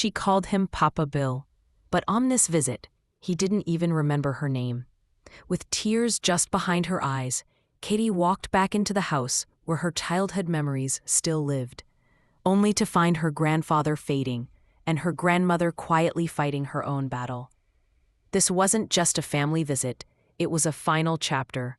She called him Papa Bill. But on this visit, he didn't even remember her name. With tears just behind her eyes, Katie walked back into the house where her childhood memories still lived, only to find her grandfather fading and her grandmother quietly fighting her own battle. This wasn't just a family visit, it was a final chapter.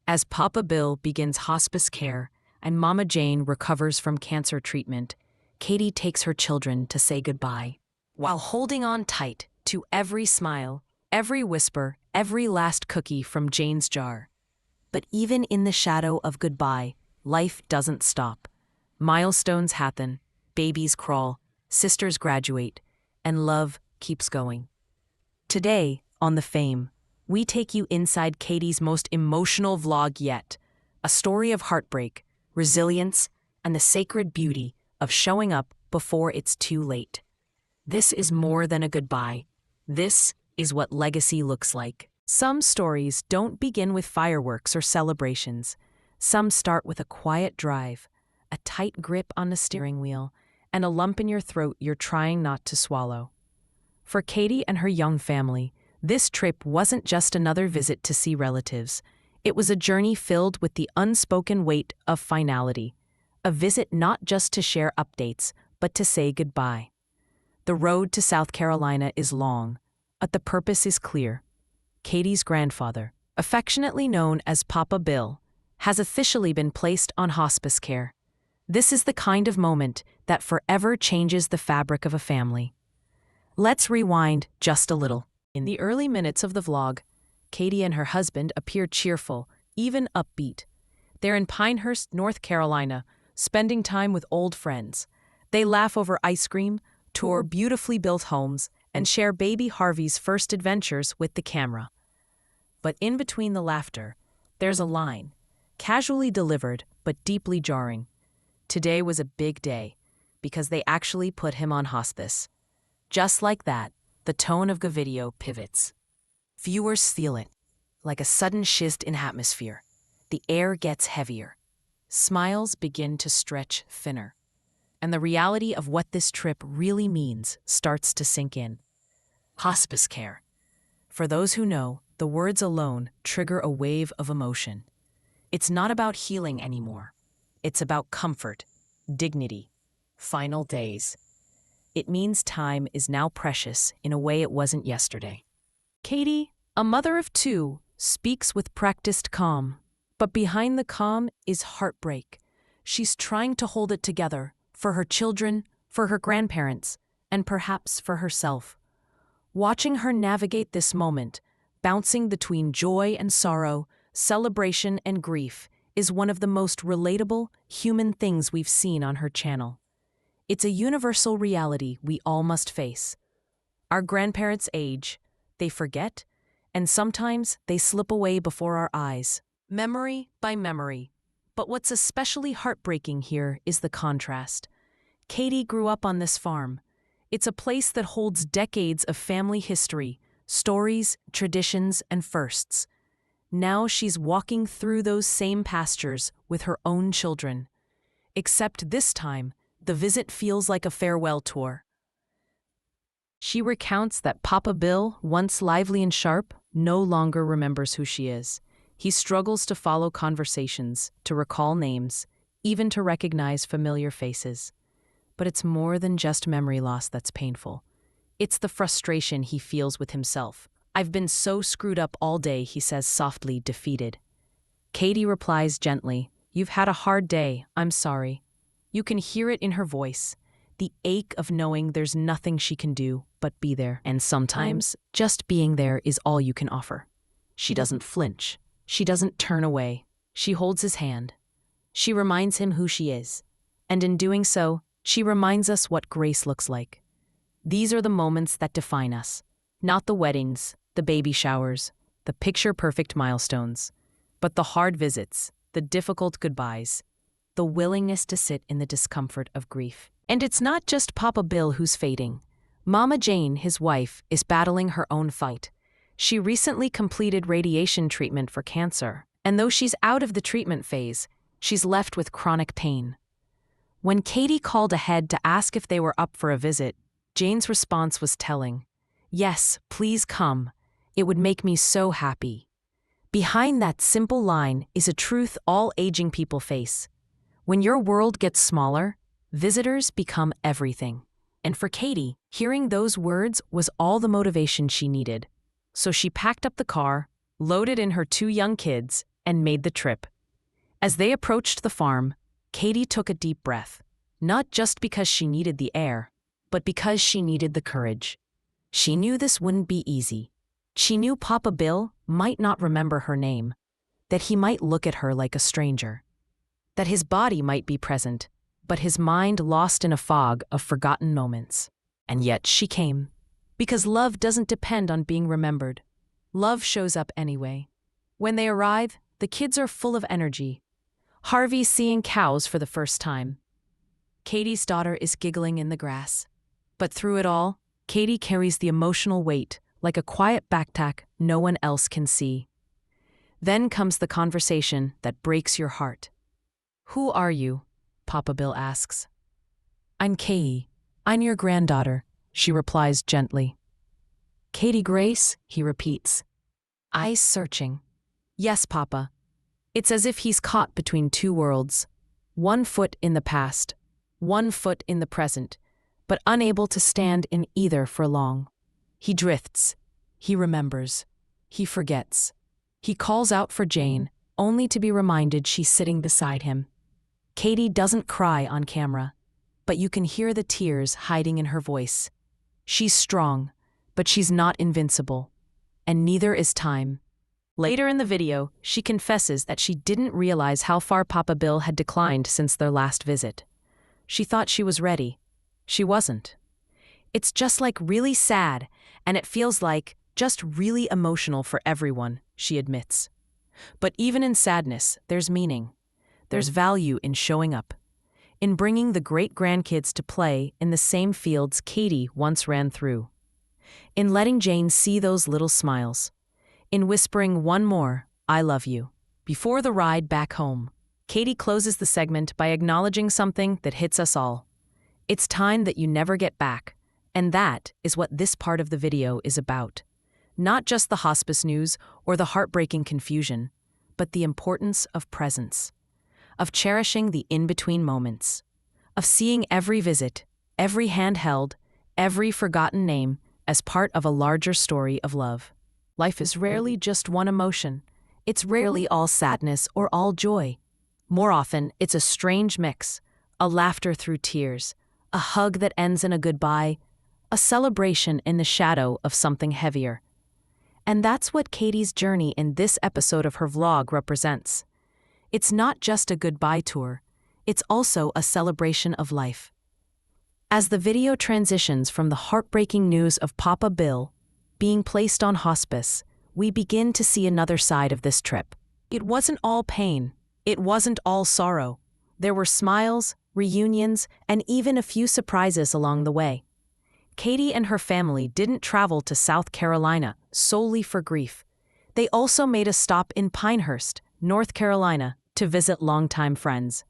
As Papa Bill begins hospice care and Mama Jane recovers from cancer treatment, Katie takes her children to say goodbye, while holding on tight to every smile, every whisper, every last cookie from Jane's jar. But even in the shadow of goodbye, life doesn't stop. Milestones happen, babies crawl, sisters graduate, and love keeps going. Today, on The Fame, we take you inside Katie's most emotional vlog yet, a story of heartbreak, resilience, and the sacred beauty of showing up before it's too late. This is more than a goodbye. This is what legacy looks like. Some stories don't begin with fireworks or celebrations. Some start with a quiet drive, a tight grip on the steering wheel, and a lump in your throat you're trying not to swallow. For Katie and her young family, this trip wasn't just another visit to see relatives. It was a journey filled with the unspoken weight of finality. A visit not just to share updates, but to say goodbye. The road to South Carolina is long, but the purpose is clear. Katie's grandfather, affectionately known as Papa Bill, has officially been placed on hospice care. This is the kind of moment that forever changes the fabric of a family. Let's rewind just a little. In the early minutes of the vlog, Katie and her husband appear cheerful, even upbeat. They're in Pinehurst, North Carolina, spending time with old friends. They laugh over ice cream, tour beautifully built homes, and share baby Harvey's first adventures with the camera. But in between the laughter, there's a line, casually delivered but deeply jarring. Today was a big day, because they actually put him on hospice. Just like that, the tone of the video pivots. Viewers feel it, like a sudden shift in atmosphere. The air gets heavier. Smiles begin to stretch thinner. And the reality of what this trip really means starts to sink in. Hospice care. For those who know, the words alone trigger a wave of emotion. It's not about healing anymore. It's about comfort, dignity, final days. It means time is now precious in a way it wasn't yesterday. Katie, a mother of two, speaks with practiced calm. But behind the calm is heartbreak. She's trying to hold it together, for her children, for her grandparents, and perhaps for herself. Watching her navigate this moment, bouncing between joy and sorrow, celebration and grief, is one of the most relatable, human things we've seen on her channel. It's a universal reality we all must face. Our grandparents age, they forget, and sometimes they slip away before our eyes, memory by memory. But what's especially heartbreaking here is the contrast. Katie grew up on this farm. It's a place that holds decades of family history, stories, traditions, and firsts. Now she's walking through those same pastures with her own children. Except this time, the visit feels like a farewell tour. She recounts that Papa Bill, once lively and sharp, no longer remembers who she is. He struggles to follow conversations, to recall names, even to recognize familiar faces. But it's more than just memory loss that's painful. It's the frustration he feels with himself. "I've been so screwed up all day," he says softly, defeated. Katie replies gently, "You've had a hard day, I'm sorry." You can hear it in her voice, the ache of knowing there's nothing she can do but be there. And sometimes, just being there is all you can offer. She doesn't flinch. She doesn't turn away. She holds his hand. She reminds him who she is. And in doing so, she reminds us what grace looks like. These are the moments that define us. Not the weddings, the baby showers, the picture-perfect milestones, but the hard visits, the difficult goodbyes, the willingness to sit in the discomfort of grief. And it's not just Papa Bill who's fading. Mama Jane, his wife, is battling her own fight. She recently completed radiation treatment for cancer, and though she's out of the treatment phase, she's left with chronic pain. When Katie called ahead to ask if they were up for a visit, Jane's response was telling. "Yes, please come. It would make me so happy." Behind that simple line is a truth all aging people face. When your world gets smaller, visitors become everything. And for Katie, hearing those words was all the motivation she needed. So she packed up the car, loaded in her 2 young kids, and made the trip. As they approached the farm, Katie took a deep breath, not just because she needed the air, but because she needed the courage. She knew this wouldn't be easy. She knew Papa Bill might not remember her name, that he might look at her like a stranger, that his body might be present, but his mind lost in a fog of forgotten moments. And yet she came, because love doesn't depend on being remembered. Love shows up anyway. When they arrive, the kids are full of energy. Harvey's seeing cows for the first time. Katie's daughter is giggling in the grass. But through it all, Katie carries the emotional weight, like a quiet backpack no one else can see. Then comes the conversation that breaks your heart. "Who are you?" Papa Bill asks. "I'm Katie. I'm your granddaughter," she replies gently. "Katie Grace?" he repeats, eyes searching. "Yes, Papa." It's as if he's caught between 2 worlds, 1 foot in the past, 1 foot in the present, but unable to stand in either for long. He drifts. He remembers. He forgets. He calls out for Jane, only to be reminded she's sitting beside him. Katie doesn't cry on camera, but you can hear the tears hiding in her voice. She's strong, but she's not invincible. And neither is time. Later in the video, she confesses that she didn't realize how far Papa Bill had declined since their last visit. She thought she was ready. She wasn't. It's just like really sad, and it feels like just really emotional for everyone, she admits. But even in sadness, there's meaning. There's value in showing up, in bringing the great-grandkids to play in the same fields Katie once ran through, in letting Jane see those little smiles, in whispering one more, "I love you." Before the ride back home, Katie closes the segment by acknowledging something that hits us all. It's time that you never get back, and that is what this part of the video is about. Not just the hospice news or the heartbreaking confusion, but the importance of presence, of cherishing the in-between moments, of seeing every visit, every hand held, every forgotten name as part of a larger story of love. Life is rarely just one emotion. It's rarely all sadness or all joy. More often, it's a strange mix, a laughter through tears, a hug that ends in a goodbye, a celebration in the shadow of something heavier. And that's what Katie's journey in this episode of her vlog represents. It's not just a goodbye tour, it's also a celebration of life. As the video transitions from the heartbreaking news of Papa Bill being placed on hospice, we begin to see another side of this trip. It wasn't all pain. It wasn't all sorrow. There were smiles, reunions, and even a few surprises along the way. Katie and her family didn't travel to South Carolina solely for grief. They also made a stop in Pinehurst, North Carolina, to visit longtime friends.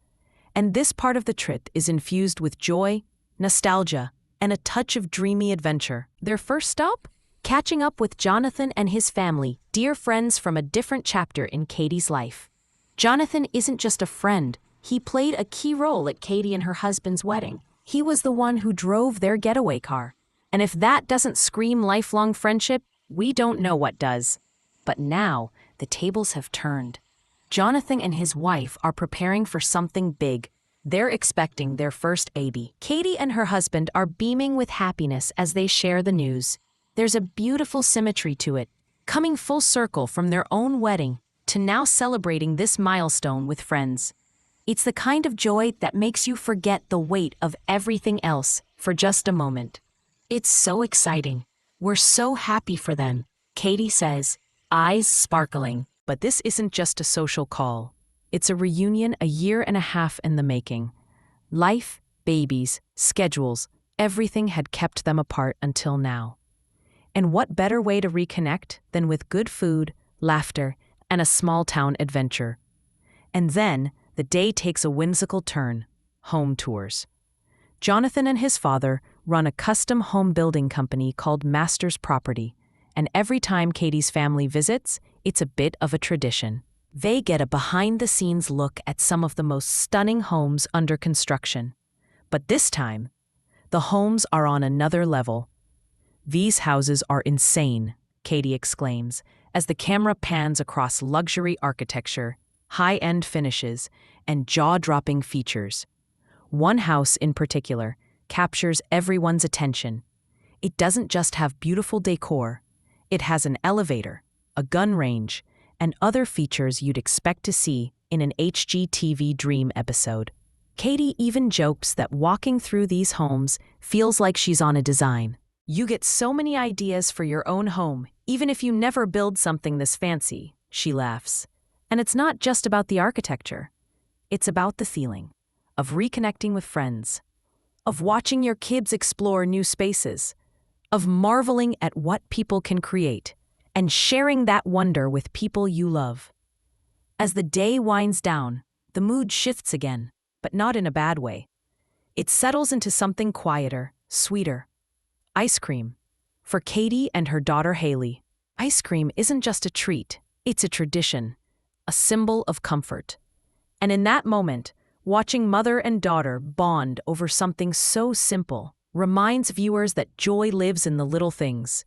And this part of the trip is infused with joy, nostalgia, and a touch of dreamy adventure. Their first stop? Catching up with Jonathan and his family, dear friends from a different chapter in Katie's life. Jonathan isn't just a friend. He played a key role at Katie and her husband's wedding. He was the one who drove their getaway car. And if that doesn't scream lifelong friendship, we don't know what does. But now, the tables have turned. Jonathan and his wife are preparing for something big. They're expecting their first baby. Katie and her husband are beaming with happiness as they share the news. There's a beautiful symmetry to it, coming full circle from their own wedding to now celebrating this milestone with friends. It's the kind of joy that makes you forget the weight of everything else for just a moment. It's so exciting. We're so happy for them, Katie says, eyes sparkling. But this isn't just a social call. It's a reunion a year and a half in the making. Life, babies, schedules, everything had kept them apart until now. And what better way to reconnect than with good food, laughter, and a small-town adventure? And then, the day takes a whimsical turn: home tours. Jonathan and his father run a custom home building company called Master's Property, and every time Katie's family visits, it's a bit of a tradition. They get a behind-the-scenes look at some of the most stunning homes under construction. But this time, the homes are on another level. "These houses are insane," Katie exclaims, as the camera pans across luxury architecture, high-end finishes, and jaw-dropping features. One house in particular captures everyone's attention. It doesn't just have beautiful decor, it has an elevator, a gun range, and other features you'd expect to see in an HGTV dream episode. Katie even jokes that walking through these homes feels like she's on a design. "You get so many ideas for your own home, even if you never build something this fancy," she laughs. And it's not just about the architecture. It's about the feeling of reconnecting with friends, of watching your kids explore new spaces, of marveling at what people can create, and sharing that wonder with people you love. As the day winds down, the mood shifts again, but not in a bad way. It settles into something quieter, sweeter. Ice cream. For Katie and her daughter Haley, ice cream isn't just a treat, it's a tradition, a symbol of comfort. And in that moment, watching mother and daughter bond over something so simple reminds viewers that joy lives in the little things.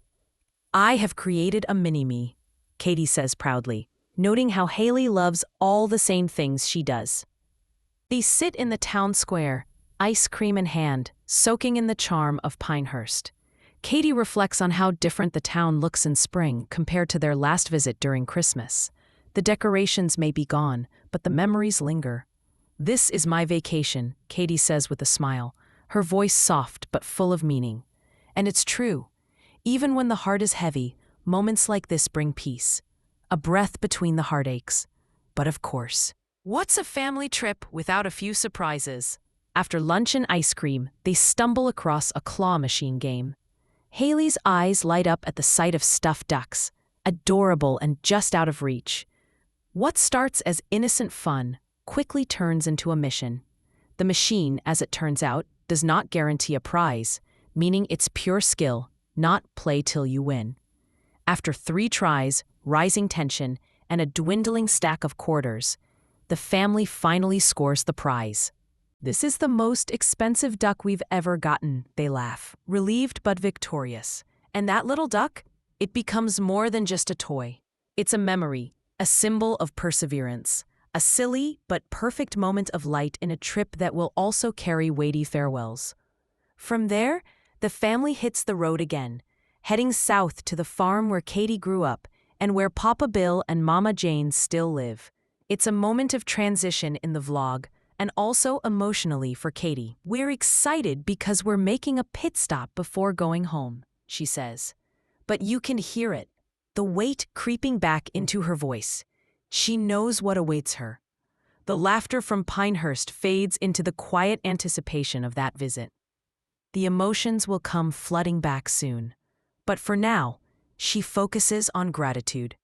"I have created a mini-me," Katie says proudly, noting how Haley loves all the same things she does. They sit in the town square, ice cream in hand, soaking in the charm of Pinehurst. Katie reflects on how different the town looks in spring compared to their last visit during Christmas. The decorations may be gone, but the memories linger. "This is my vacation," Katie says with a smile, her voice soft but full of meaning. And it's true. Even when the heart is heavy, moments like this bring peace, a breath between the heartaches. But of course, what's a family trip without a few surprises? After lunch and ice cream, they stumble across a claw machine game. Haley's eyes light up at the sight of stuffed ducks, adorable and just out of reach. What starts as innocent fun quickly turns into a mission. The machine, as it turns out, does not guarantee a prize, meaning it's pure skill, not play till you win. After 3 tries, rising tension, and a dwindling stack of quarters, the family finally scores the prize. "This is the most expensive duck we've ever gotten," they laugh, relieved but victorious. And that little duck? It becomes more than just a toy. It's a memory, a symbol of perseverance, a silly but perfect moment of light in a trip that will also carry weighty farewells. From there, the family hits the road again, heading south to the farm where Katie grew up and where Papa Bill and Mama Jane still live. It's a moment of transition in the vlog, and also emotionally for Katie. "We're excited because we're making a pit stop before going home," she says. But you can hear it, the weight creeping back into her voice. She knows what awaits her. The laughter from Pinehurst fades into the quiet anticipation of that visit. The emotions will come flooding back soon. But for now, she focuses on gratitude.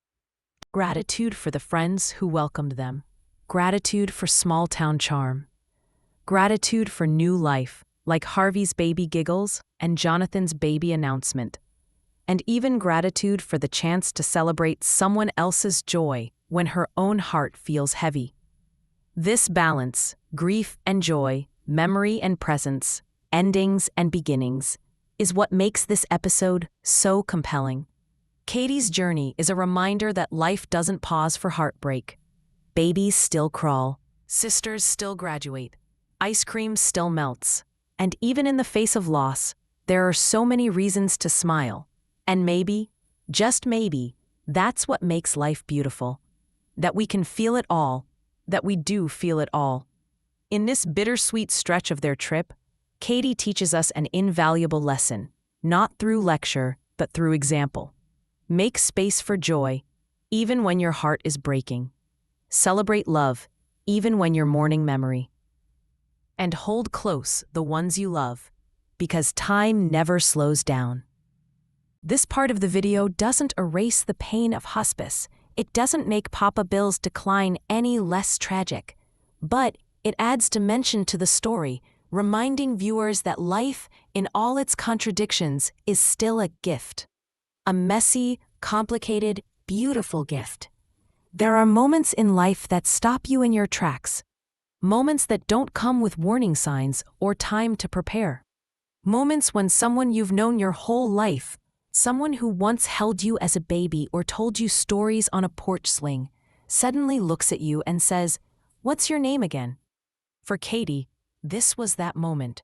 Gratitude for the friends who welcomed them. Gratitude for small-town charm. Gratitude for new life, like Harvey's baby giggles and Jonathan's baby announcement. And even gratitude for the chance to celebrate someone else's joy when her own heart feels heavy. This balance, grief and joy, memory and presence, endings and beginnings, is what makes this episode so compelling. Katie's journey is a reminder that life doesn't pause for heartbreak. Babies still crawl, sisters still graduate, ice cream still melts, and even in the face of loss, there are so many reasons to smile. And maybe, just maybe, that's what makes life beautiful. That we can feel it all, that we do feel it all. In this bittersweet stretch of their trip, Katie teaches us an invaluable lesson, not through lecture, but through example. Make space for joy, even when your heart is breaking. Celebrate love, even when you're mourning memory. And hold close the ones you love, because time never slows down. This part of the video doesn't erase the pain of hospice. It doesn't make Papa Bill's decline any less tragic. But it adds dimension to the story, reminding viewers that life, in all its contradictions, is still a gift. A messy, complicated, beautiful gift. There are moments in life that stop you in your tracks. Moments that don't come with warning signs or time to prepare. Moments when someone you've known your whole life, someone who once held you as a baby or told you stories on a porch swing, suddenly looks at you and says, "What's your name again?" For Katie, this was that moment.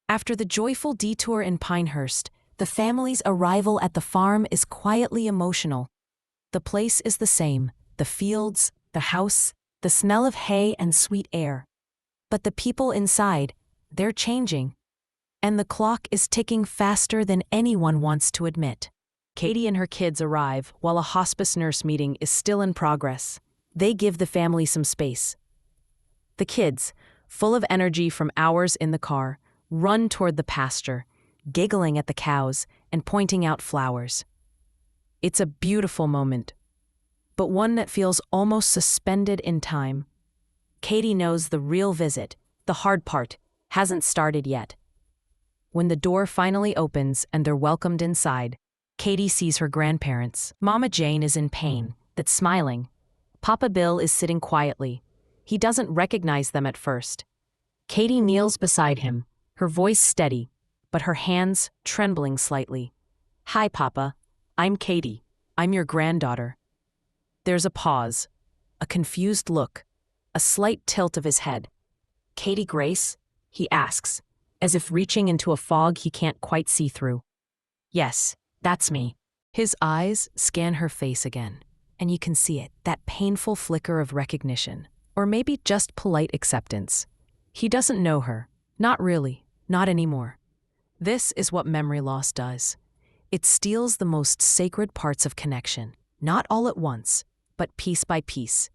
After the joyful detour in Pinehurst, the family's arrival at the farm is quietly emotional. The place is the same, the fields, the house, the smell of hay and sweet air. But the people inside, they're changing. And the clock is ticking faster than anyone wants to admit. Katie and her kids arrive while a hospice nurse meeting is still in progress. They give the family some space. The kids, full of energy from hours in the car, run toward the pasture, giggling at the cows and pointing out flowers. It's a beautiful moment, but one that feels almost suspended in time. Katie knows the real visit, the hard part, hasn't started yet. When the door finally opens and they're welcomed inside, Katie sees her grandparents. Mama Jane is in pain, but smiling. Papa Bill is sitting quietly. He doesn't recognize them at first. Katie kneels beside him, her voice steady, but her hands trembling slightly. "Hi, Papa. I'm Katie. I'm your granddaughter." There's a pause, a confused look, a slight tilt of his head. "Katie Grace?" he asks, as if reaching into a fog he can't quite see through. "Yes, that's me." His eyes scan her face again, and you can see it, that painful flicker of recognition, or maybe just polite acceptance. He doesn't know her. Not really, not anymore. This is what memory loss does. It steals the most sacred parts of connection, not all at once, but piece by piece.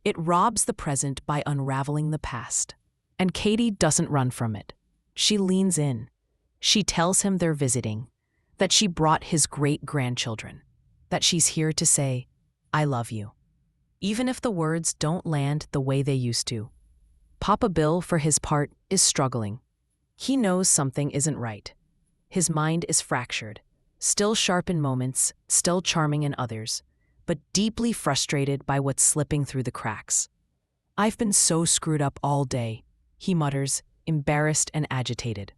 It robs the present by unraveling the past. And Katie doesn't run from it. She leans in. She tells him they're visiting, that she brought his great-grandchildren, that she's here to say, "I love you." Even if the words don't land the way they used to. Papa Bill, for his part, is struggling. He knows something isn't right. His mind is fractured, still sharp in moments, still charming in others, but deeply frustrated by what's slipping through the cracks. "I've been so screwed up all day," he mutters, embarrassed and agitated.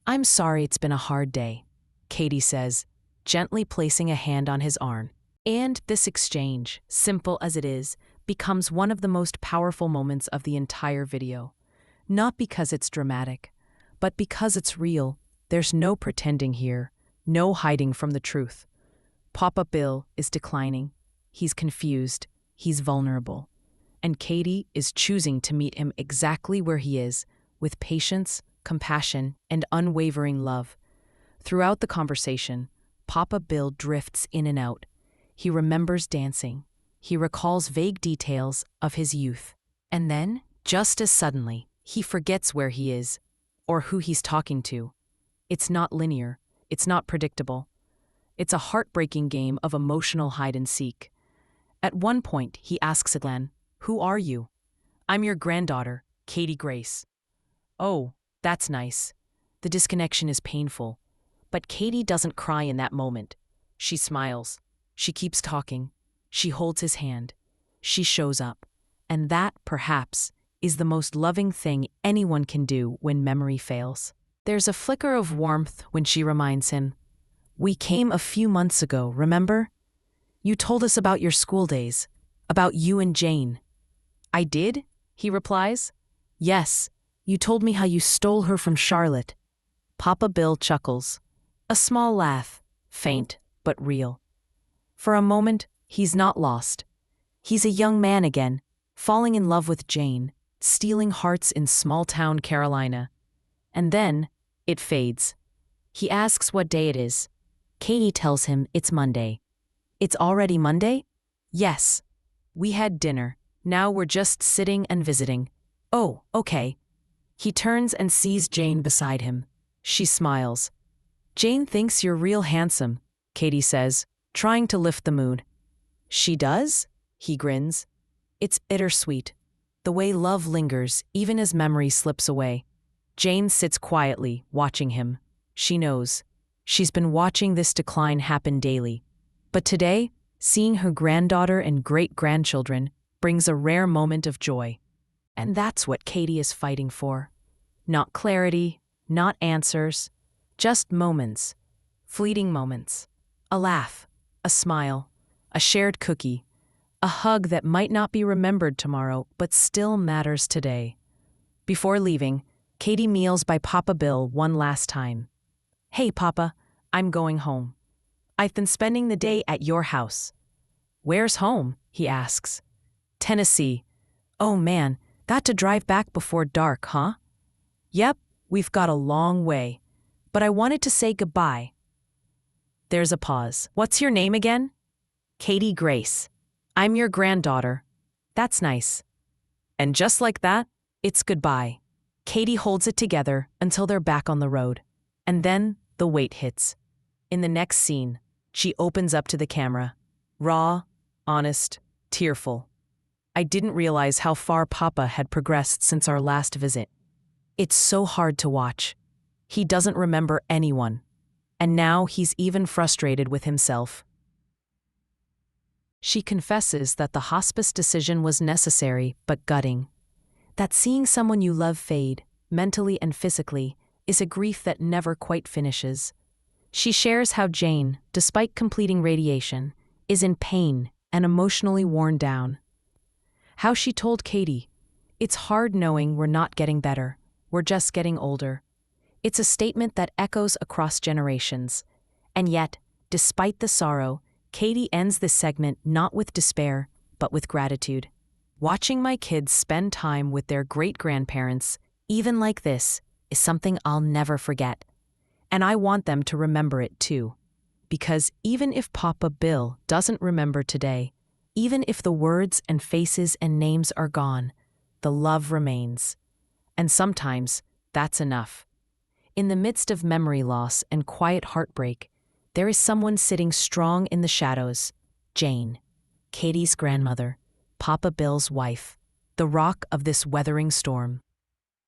"I'm sorry it's been a hard day," Katie says, gently placing a hand on his arm. And this exchange, simple as it is, becomes one of the most powerful moments of the entire video. Not because it's dramatic, but because it's real. There's no pretending here, no hiding from the truth. Papa Bill is declining. He's confused. He's vulnerable. And Katie is choosing to meet him exactly where he is, with patience, compassion, and unwavering love. Throughout the conversation, Papa Bill drifts in and out. He remembers dancing. He recalls vague details of his youth. And then, just as suddenly, he forgets where he is, or who he's talking to. It's not linear. It's not predictable. It's a heartbreaking game of emotional hide-and-seek. At one point, he asks again, "Who are you?" "I'm your granddaughter, Katie Grace." "Oh, that's nice." The disconnection is painful. But Katie doesn't cry in that moment. She smiles. She keeps talking. She holds his hand. She shows up. And that, perhaps, is the most loving thing anyone can do when memory fails. There's a flicker of warmth when she reminds him, "We came a few months ago, remember? You told us about your school days, about you and Jane." "I did?" he replies. "Yes, you told me how you stole her from Charlotte." Papa Bill chuckles. A small laugh, faint but real. For a moment, he's not lost. He's a young man again, falling in love with Jane, stealing hearts in small-town Carolina. And then, it fades. He asks what day it is. Katie tells him it's Monday. "It's already Monday?" "Yes. We had dinner. Now we're just sitting and visiting." "Oh, okay." He turns and sees Jane beside him. She smiles. "Jane thinks you're real handsome," Katie says, trying to lift the mood. "She does?" He grins. It's bittersweet, the way love lingers even as memory slips away. Jane sits quietly, watching him. She knows. She's been watching this decline happen daily. But today, seeing her granddaughter and great-grandchildren brings a rare moment of joy. And that's what Katie is fighting for. Not clarity, not answers, just moments. Fleeting moments. A laugh, a smile, a shared cookie, a hug that might not be remembered tomorrow but still matters today. Before leaving, Katie kneels by Papa Bill one last time. "Hey, Papa, I'm going home. I've been spending the day at your house." "Where's home?" he asks. "Tennessee." "Oh man, got to drive back before dark, huh?" "Yep, we've got a long way. But I wanted to say goodbye." There's a pause. "What's your name again?" "Katie Grace." "I'm your granddaughter." "That's nice." And just like that, it's goodbye. Katie holds it together until they're back on the road. And then the weight hits. In the next scene, she opens up to the camera. Raw, honest, tearful. "I didn't realize how far Papa had progressed since our last visit. It's so hard to watch. He doesn't remember anyone. And now he's even frustrated with himself." She confesses that the hospice decision was necessary but gutting. That seeing someone you love fade, mentally and physically, is a grief that never quite finishes. She shares how Jane, despite completing radiation, is in pain and emotionally worn down. How she told Katie, "It's hard knowing we're not getting better, we're just getting older." It's a statement that echoes across generations. And yet, despite the sorrow, Katie ends this segment not with despair, but with gratitude. "Watching my kids spend time with their great-grandparents, even like this, is something I'll never forget. And I want them to remember it too. Because even if Papa Bill doesn't remember today, even if the words and faces and names are gone, the love remains. And sometimes, that's enough." In the midst of memory loss and quiet heartbreak, there is someone sitting strong in the shadows. Jane, Katie's grandmother, Papa Bill's wife, the rock of this weathering storm.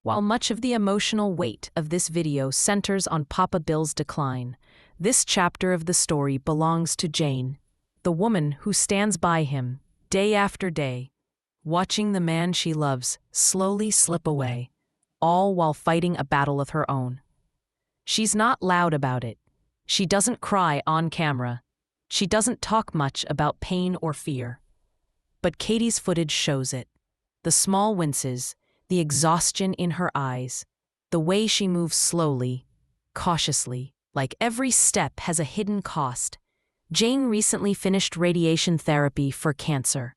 While much of the emotional weight of this video centers on Papa Bill's decline, this chapter of the story belongs to Jane, the woman who stands by him, day after day, watching the man she loves slowly slip away, all while fighting a battle of her own. She's not loud about it. She doesn't cry on camera. She doesn't talk much about pain or fear. But Katie's footage shows it. The small winces, the exhaustion in her eyes, the way she moves slowly, cautiously, like every step has a hidden cost. Jane recently finished radiation therapy for cancer.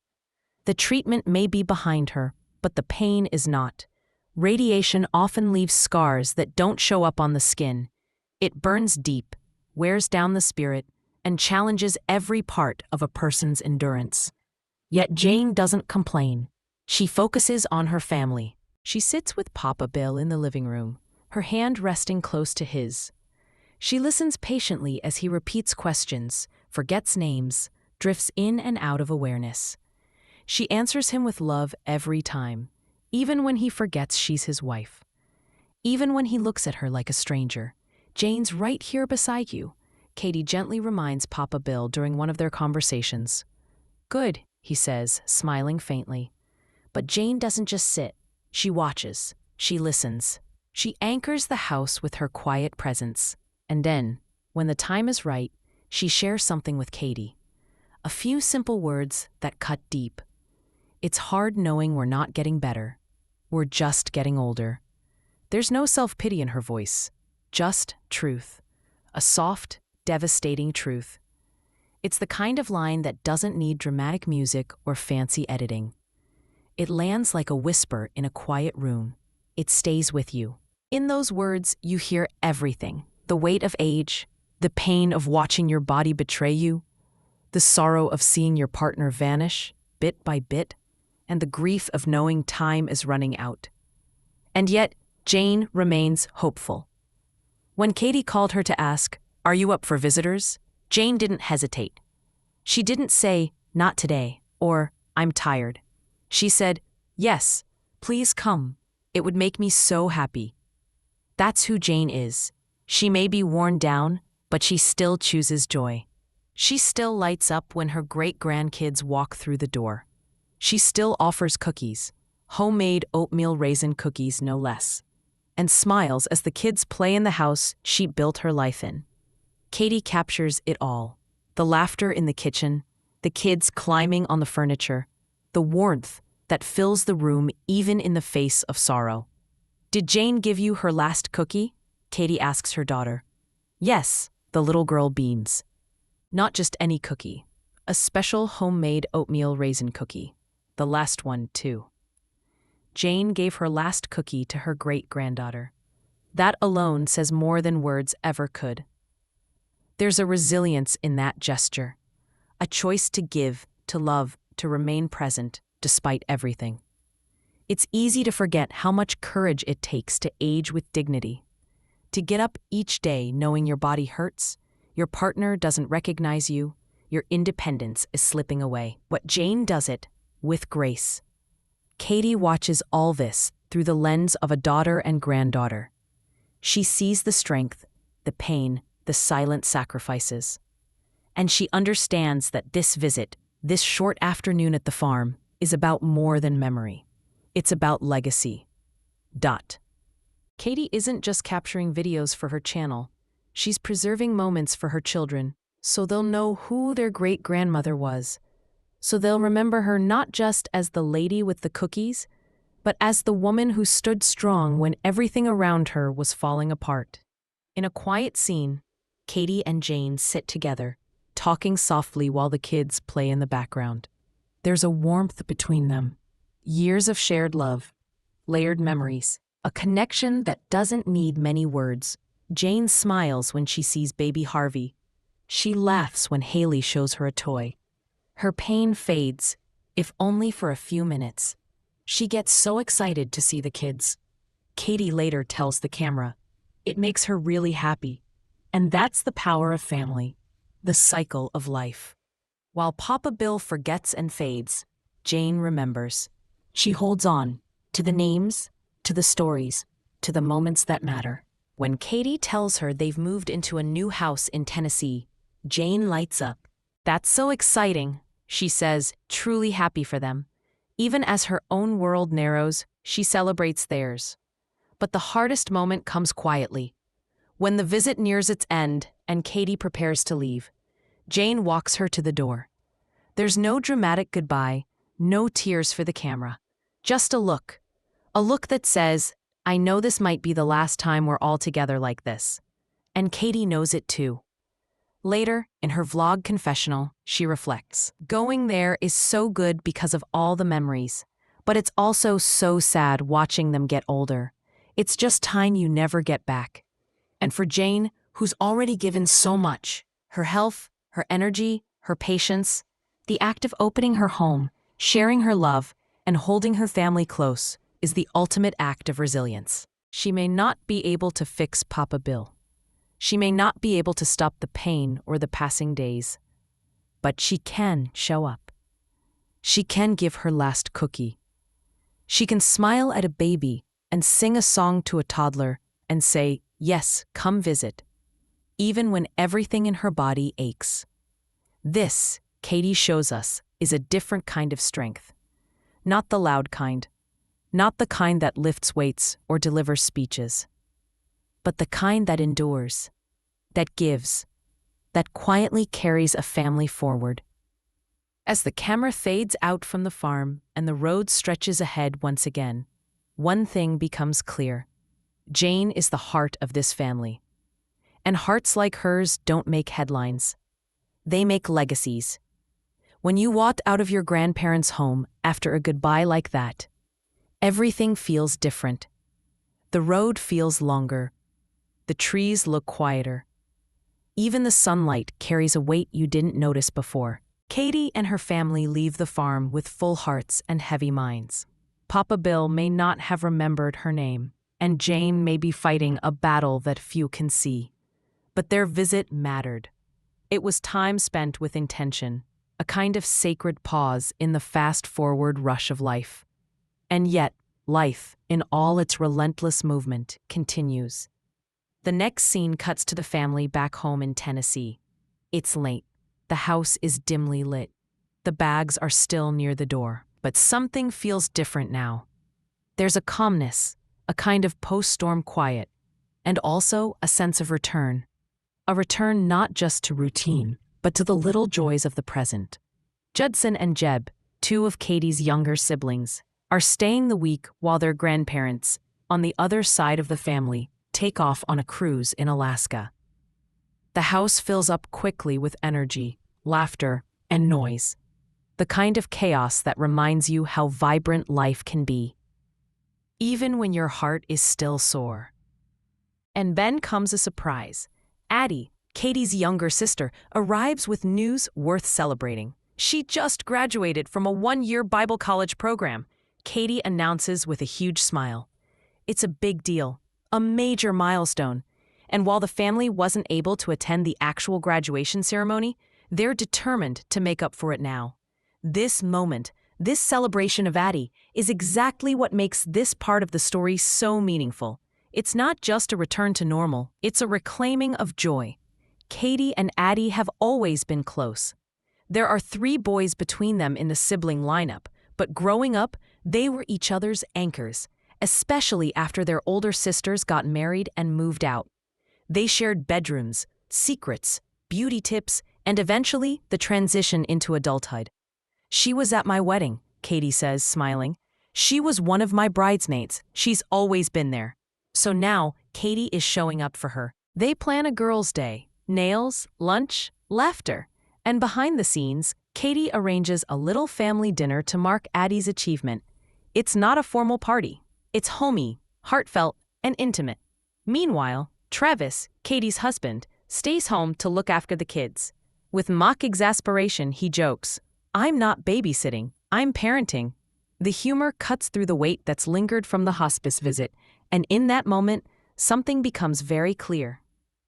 The treatment may be behind her, but the pain is not. Radiation often leaves scars that don't show up on the skin. It burns deep, wears down the spirit, and challenges every part of a person's endurance. Yet Jane doesn't complain. She focuses on her family. She sits with Papa Bill in the living room, her hand resting close to his. She listens patiently as he repeats questions, forgets names, drifts in and out of awareness. She answers him with love every time, even when he forgets she's his wife. Even when he looks at her like a stranger. "Jane's right here beside you," Katie gently reminds Papa Bill during one of their conversations. "Good," he says, smiling faintly. But Jane doesn't just sit. She watches. She listens. She anchors the house with her quiet presence. And then, when the time is right, she shares something with Katie. A few simple words that cut deep. "It's hard knowing we're not getting better. We're just getting older." There's no self-pity in her voice, just truth. A soft, devastating truth. It's the kind of line that doesn't need dramatic music or fancy editing. It lands like a whisper in a quiet room. It stays with you. In those words, you hear everything. The weight of age, the pain of watching your body betray you, the sorrow of seeing your partner vanish, bit by bit, and the grief of knowing time is running out. And yet, Jane remains hopeful. When Katie called her to ask, "Are you up for visitors?" Jane didn't hesitate. She didn't say, "Not today," or "I'm tired." She said, "Yes, please come. It would make me so happy." That's who Jane is. She may be worn down, but she still chooses joy. She still lights up when her great-grandkids walk through the door. She still offers cookies, homemade oatmeal raisin cookies no less, and smiles as the kids play in the house she built her life in. Katie captures it all. The laughter in the kitchen, the kids climbing on the furniture, the warmth that fills the room even in the face of sorrow. "Did Jane give you her last cookie?" Katie asks her daughter. "Yes," the little girl beams. "Not just any cookie. A special homemade oatmeal raisin cookie. The last one, too." Jane gave her last cookie to her great-granddaughter. That alone says more than words ever could. There's a resilience in that gesture, a choice to give, to love, to remain present, despite everything. It's easy to forget how much courage it takes to age with dignity, to get up each day knowing your body hurts, your partner doesn't recognize you, your independence is slipping away. But Jane does it with grace. Katie watches all this through the lens of a daughter and granddaughter. She sees the strength, the pain, the silent sacrifices. And she understands that this visit, this short afternoon at the farm, is about more than memory. It's about legacy. Katie isn't just capturing videos for her channel. She's preserving moments for her children, so they'll know who their great-grandmother was. So they'll remember her not just as the lady with the cookies, but as the woman who stood strong when everything around her was falling apart. In a quiet scene, Katie and Jane sit together, talking softly while the kids play in the background. There's a warmth between them, years of shared love, layered memories, a connection that doesn't need many words. Jane smiles when she sees baby Harvey. She laughs when Haley shows her a toy. Her pain fades, if only for a few minutes. She gets so excited to see the kids. Katie later tells the camera, it makes her really happy. And that's the power of family, the cycle of life. While Papa Bill forgets and fades, Jane remembers. She holds on to the names, to the stories, to the moments that matter. When Katie tells her they've moved into a new house in Tennessee, Jane lights up. "That's so exciting," she says, truly happy for them. Even as her own world narrows, she celebrates theirs. But the hardest moment comes quietly. When the visit nears its end and Katie prepares to leave, Jane walks her to the door. There's no dramatic goodbye, no tears for the camera. Just a look that says, "I know this might be the last time we're all together like this." And Katie knows it too. Later, in her vlog confessional, she reflects, "Going there is so good because of all the memories, but it's also so sad watching them get older. It's just time you never get back." And for Jane, who's already given so much, her health, her energy, her patience, the act of opening her home, sharing her love, and holding her family close is the ultimate act of resilience. She may not be able to fix Papa Bill. She may not be able to stop the pain or the passing days, but she can show up. She can give her last cookie. She can smile at a baby and sing a song to a toddler and say, "Yes, come visit," even when everything in her body aches. This, Katie shows us, is a different kind of strength. Not the loud kind, not the kind that lifts weights or delivers speeches, but the kind that endures, that gives, that quietly carries a family forward. As the camera fades out from the farm and the road stretches ahead once again, one thing becomes clear. Jane is the heart of this family. And hearts like hers don't make headlines. They make legacies. When you walk out of your grandparents' home after a goodbye like that, everything feels different. The road feels longer. The trees look quieter. Even the sunlight carries a weight you didn't notice before. Katie and her family leave the farm with full hearts and heavy minds. Papa Bill may not have remembered her name, and Jane may be fighting a battle that few can see. But their visit mattered. It was time spent with intention, a kind of sacred pause in the fast-forward rush of life. And yet, Life, in all its relentless movement, continues. The next scene cuts to the family back home in Tennessee. It's late. The house is dimly lit. The bags are still near the door, but something feels different now. There's a calmness, a kind of post-storm quiet, and also a sense of return. A return not just to routine, but to the little joys of the present. Judson and Jeb, two of Katie's younger siblings, are staying the week while their grandparents, on the other side of the family, take off on a cruise in Alaska. The house fills up quickly with energy, laughter, and noise. The kind of chaos that reminds you how vibrant life can be, even when your heart is still sore. And then comes a surprise. Addie, Katie's younger sister, arrives with news worth celebrating. She just graduated from a one-year Bible college program. Katie announces with a huge smile. It's a big deal, a major milestone. And while the family wasn't able to attend the actual graduation ceremony, they're determined to make up for it now. This moment, this celebration of Addie, is exactly what makes this part of the story so meaningful. It's not just a return to normal, it's a reclaiming of joy. Katie and Addie have always been close. There are 3 boys between them in the sibling lineup, but growing up, they were each other's anchors, especially after their older sisters got married and moved out. They shared bedrooms, secrets, beauty tips, and eventually the transition into adulthood. She was at my wedding, Katie says, smiling. She was one of my bridesmaids. She's always been there. So now, Katie is showing up for her. They plan a girls' day, nails, lunch, laughter. And behind the scenes, Katie arranges a little family dinner to mark Addie's achievement. It's not a formal party. It's homey, heartfelt, and intimate. Meanwhile, Travis, Katie's husband, stays home to look after the kids. With mock exasperation, he jokes, "I'm not babysitting, I'm parenting." The humor cuts through the weight that's lingered from the hospice visit, and in that moment, something becomes very clear.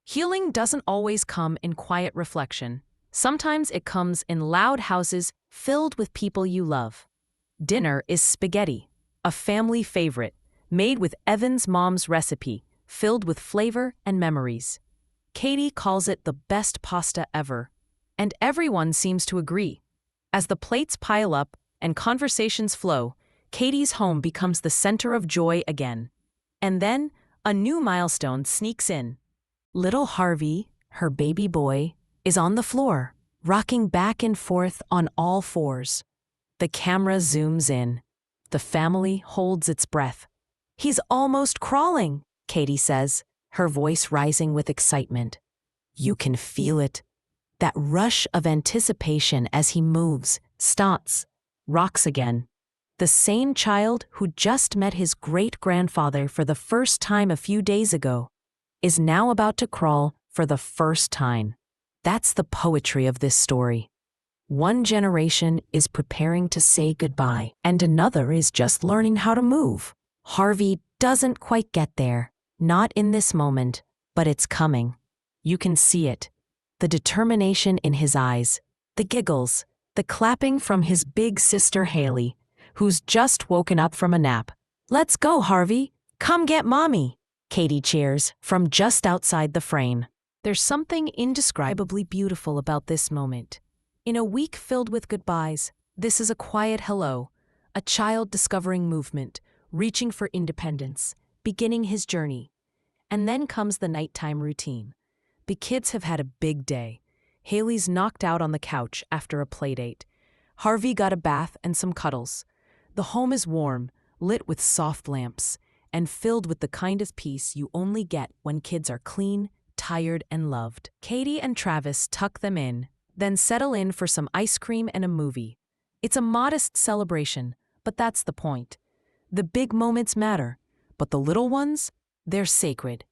Healing doesn't always come in quiet reflection. Sometimes it comes in loud houses filled with people you love. Dinner is spaghetti, a family favorite, made with Evan's mom's recipe, filled with flavor and memories. Katie calls it the best pasta ever, and everyone seems to agree. As the plates pile up and conversations flow, Katie's home becomes the center of joy again. And then, a new milestone sneaks in. Little Harvey, her baby boy, is on the floor, rocking back and forth on all fours. The camera zooms in. The family holds its breath. "He's almost crawling," Katie says, her voice rising with excitement. You can feel it. That rush of anticipation as he moves, stops, rocks again. The same child who just met his great-grandfather for the first time a few days ago is now about to crawl for the first time. That's the poetry of this story. One generation is preparing to say goodbye, and another is just learning how to move. Harvey doesn't quite get there, not in this moment, but it's coming. You can see it. The determination in his eyes, the giggles, the clapping from his big sister Haley, who's just woken up from a nap. "Let's go, Harvey. Come get Mommy," Katie cheers from just outside the frame. There's something indescribably beautiful about this moment. In a week filled with goodbyes, this is a quiet hello, a child discovering movement, reaching for independence, beginning his journey. And then comes the nighttime routine. The kids have had a big day. Haley's knocked out on the couch after a playdate. Harvey got a bath and some cuddles. The home is warm, lit with soft lamps, and filled with the kind of peace you only get when kids are clean, tired, and loved. Katie and Travis tuck them in, then settle in for some ice cream and a movie. It's a modest celebration, but that's the point. The big moments matter, but the little ones, they're sacred.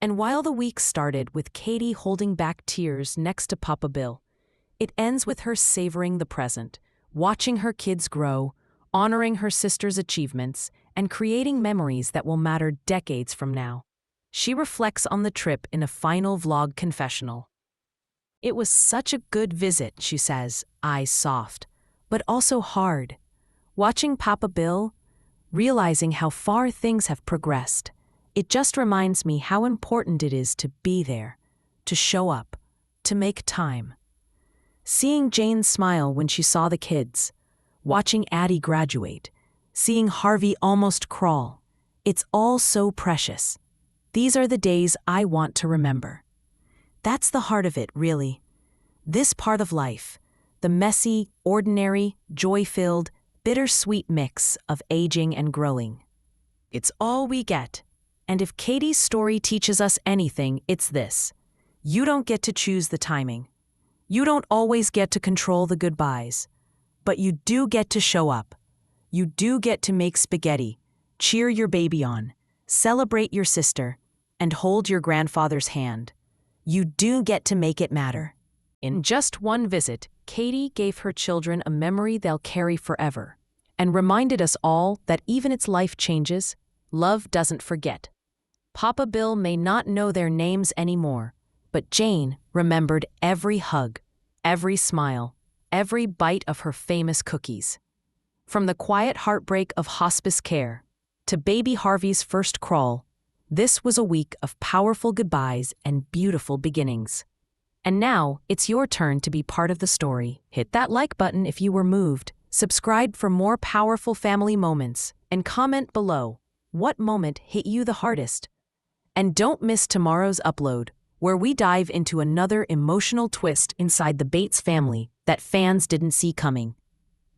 And while the week started with Katie holding back tears next to Papa Bill, it ends with her savoring the present, watching her kids grow, honoring her sister's achievements, and creating memories that will matter decades from now. She reflects on the trip in a final vlog confessional. "It was such a good visit," she says, eyes soft, but also hard. Watching Papa Bill, realizing how far things have progressed. It just reminds me how important it is to be there, to show up, to make time. Seeing Jane smile when she saw the kids, watching Addie graduate, seeing Harvey almost crawl, it's all so precious. These are the days I want to remember. That's the heart of it, really. This part of life, the messy, ordinary, joy-filled, bittersweet mix of aging and growing. It's all we get. And if Katie's story teaches us anything, it's this. You don't get to choose the timing. You don't always get to control the goodbyes. But you do get to show up. You do get to make spaghetti, cheer your baby on, celebrate your sister, and hold your grandfather's hand. You do get to make it matter. In just one visit, Katie gave her children a memory they'll carry forever, and reminded us all that even its life changes, love doesn't forget. Papa Bill may not know their names anymore, but Jane remembered every hug, every smile, every bite of her famous cookies. From the quiet heartbreak of hospice care to baby Harvey's first crawl, this was a week of powerful goodbyes and beautiful beginnings. And now, it's your turn to be part of the story. Hit that like button if you were moved, subscribe for more powerful family moments, and comment below, what moment hit you the hardest? And don't miss tomorrow's upload, where we dive into another emotional twist inside the Bates family that fans didn't see coming.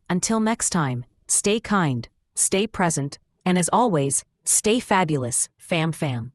Until next time, stay kind, stay present, and as always, stay fabulous, fam.